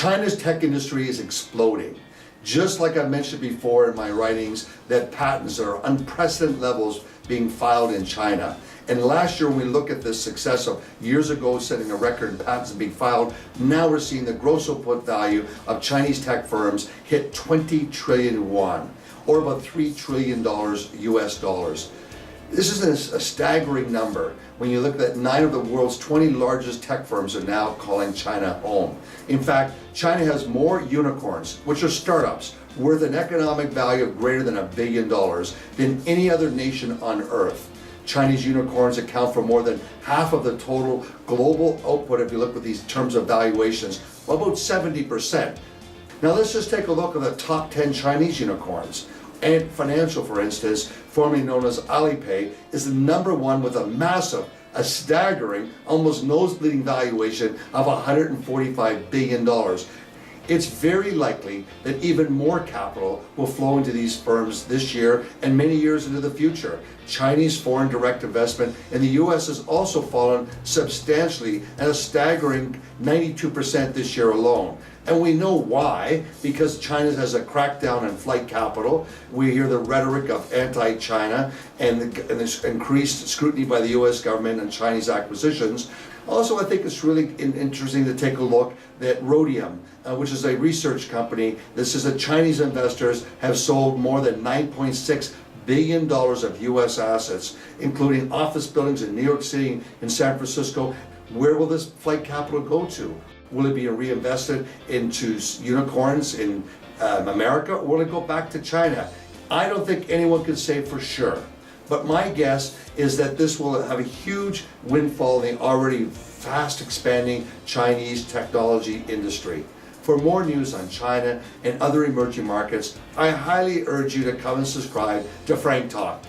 China's tech industry is exploding. Just like I mentioned before in my writings, that patents are unprecedented levels being filed in China. And last year when we look at the success of years ago setting a record in patents being filed, now we're seeing the gross output value of Chinese tech firms hit 20 trillion yuan, or about $3 trillion US dollars. This is a staggering number when you look at 9 of the world's 20 largest tech firms are now calling China home. In fact, China has more unicorns, which are startups, worth an economic value of greater than $1 billion than any other nation on earth. Chinese unicorns account for more than half of the total global output if you look at these terms of valuations, about 70%. Now let's just take a look at the top 10 Chinese unicorns. Ant Financial, for instance, formerly known as Alipay, is the number one with a staggering, almost nose-bleeding valuation of $145 billion. It's very likely that even more capital will flow into these firms this year and many years into the future. Chinese foreign direct investment in the US has also fallen substantially at a staggering 92% this year alone. And we know why, because China has a crackdown on flight capital. We hear the rhetoric of anti-China and this increased scrutiny by the US government on Chinese acquisitions. Also, I think it's really interesting to take a look at Rhodium, which is a research company that says that Chinese investors have sold more than $9.6 billion of US assets, including office buildings in New York City and San Francisco. Where will this flight capital go to? Will it be reinvested into unicorns in America, or will it go back to China? I don't think anyone can say for sure. But my guess is that this will have a huge windfall in the already fast expanding Chinese technology industry. For more news on China and other emerging markets, I highly urge you to come and subscribe to Frank Talk.